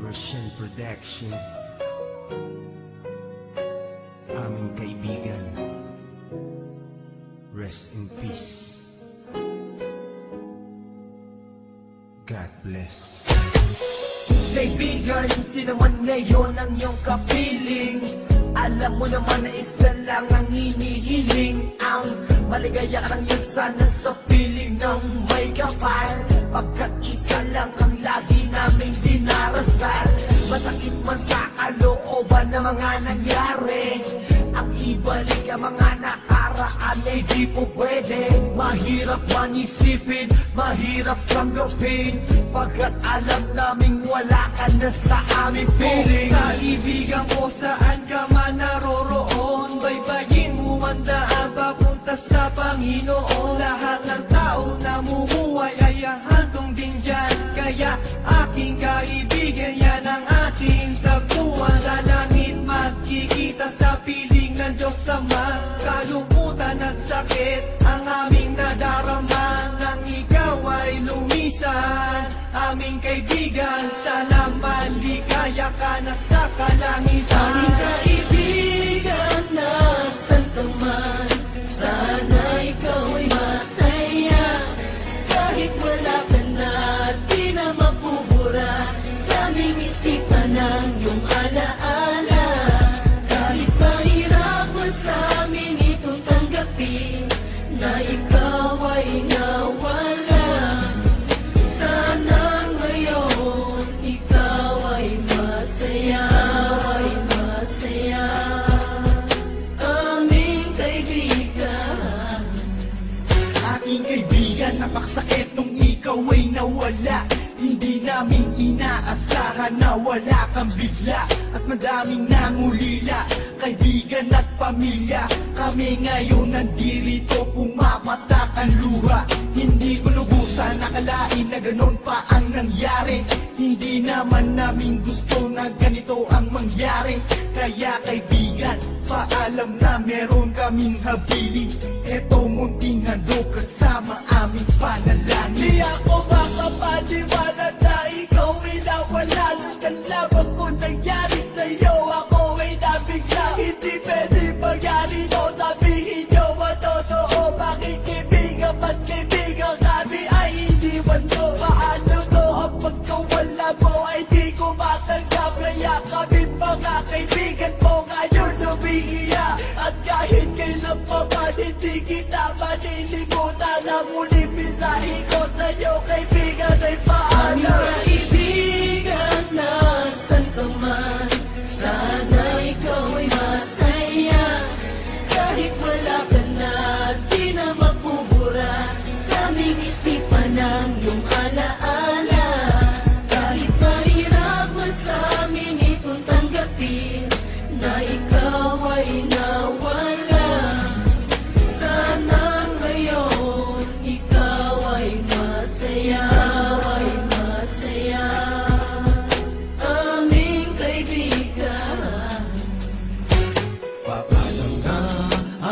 Russian Production. Aming kaibigan, rest in peace. God bless. Kaibigan, sino man ngayon ang iyong kapiling? Alam mo naman na isa lang ang hinihiling. Ang maligaya ka lang yan sana sa piling ng may kapal, pagkat isa lang ang lagi naming dinarasal. Masakit man sa kalooban na mga nangyari, ang ibalik ang mga nakaraan ay di po pwede. Mahirap man isipin, mahirap tanggapin, pagkat alam naming wala ka na sa aming piling. Kaibigan ko, saan ka man naroroon, baybayin mo ang daan papunta sa Panginoon. Lahat ng tao namumuhay ay hantong din dyan, kaya aking kaibigan, yan ang ating tagpuan. Sa langit magkikita sa piling ng Diyos Ama, kalungkutan at sakit ang aming nadarama. Nang ikaw ay lumisan, aming kaibigan, sana maligaya ka na sa kalangitan. Aming kaibigan, nasan ka man, sana ikaw ay masaya. Kahit wala ka na, di na mapubura sa aming isipan ng iyong alaala. Kahit mahirap man sa amin itong tanggapin, na ikaw ay nawala. Sana ngayon ikaw ay masaya, ay masaya, aming kaibigan. Aking kaibigan, napakasakit nung ikaw ay nawala. Hindi namin inaasahan na wala kang bigla, at madaming nangulila, kaibigan at pamilya. Kami ngayon nandirito, pumapatak ang luha. Hindi ko lubusan nakalain na ganon pa ang nangyari. Hindi naman namin gusto na ganito ang mangyari. Kaya kaibigan, paalam na meron kaming habilin. Eto munting handog kasama aming panalangin. Di ako makapaniwala na ikaw ay nawala. Nung nalaman ko nangyari sa'yo, ako ay nabigla. Hindi pwede mangyari to, sabihin nyo ang totoo. Bakit kaibigan ba't kaibigan kami ay iniwan nyo? Paano to ang pagkawala mo ay di ko matanggap? Kaya kami mga kaibigan mo ngayon umiiyak. At kahit kailan pa man hindi kita malilimutan. Ang muling mensahe ko sa'yo kaibigan ay Aming paalam. kaibigan, nasan ka man, sana ikaw ay masaya. Kahit wala ka na, di na mapubura sa aming isipan ng iyong alaala. Kahit mahirap man sa amin itong tanggapin, na ikaw ay nawala. Sana ngayon ikaw ay masaya, ay masaya, aming kaibigan. Paalam na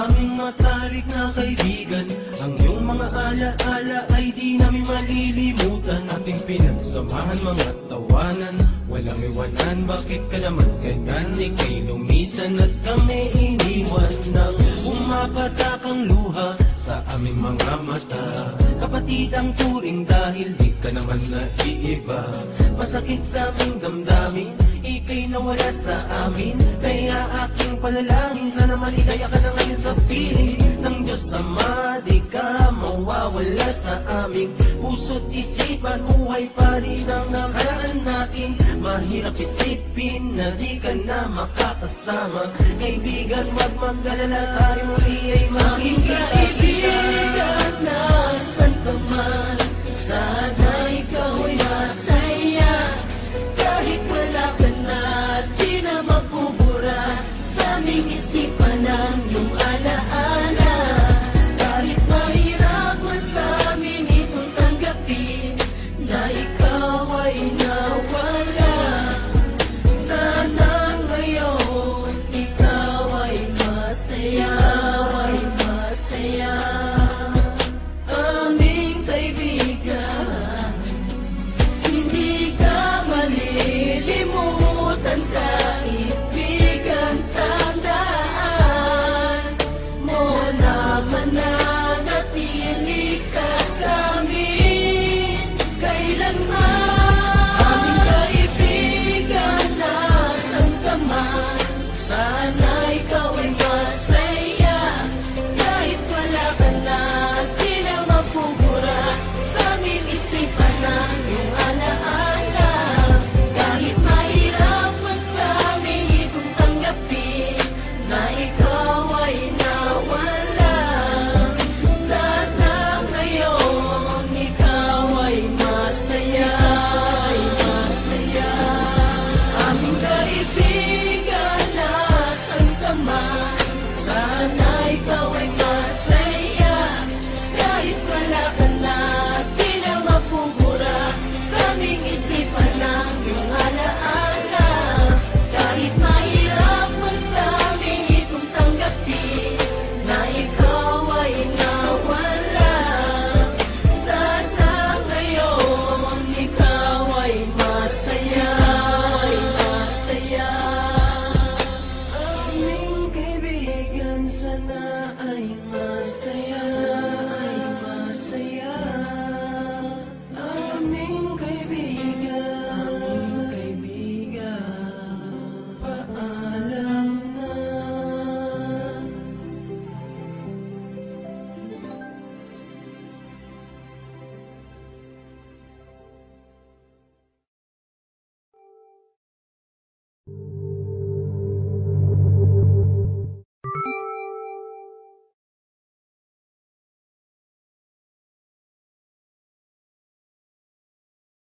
aming matalik na kaibigan, ang iyong mga alaala ay di namin malilimutan. Ating pinagsamahan mga tawanan, walang iwanan. Bakit ka naman ganyan? Ika'y lumisan at kami iniwan. Nang umapatak ang luha sa aming mga mata, kapatid ang turing dahil di ka naman naiiba. Masakit sa aming damdamin, ika'y nawala sa amin. Kaya aking panalangin, sana maligaya ka na ngayon sa piling ng Diyos Ama. Di ka mawawala sa aming puso't isipan. Buhay pa rin ang nakaraan natin. Mahirap isipin na di ka na makakasama. Kaibigan, wag mag-alala, tayo muli ay Aming kaibigan, nasan ka man, sana ikaw ay masaya. Kahit wala ka na, di na mapubura sa aming isipan ng iyong alaala. Kahit mahirap man sa amin itong tanggapin, na ikaw ay nawala. Sana ngayon ikaw ay masaya, ay masaya, aming kaibigan. Hindi ka malilimutan. kasama na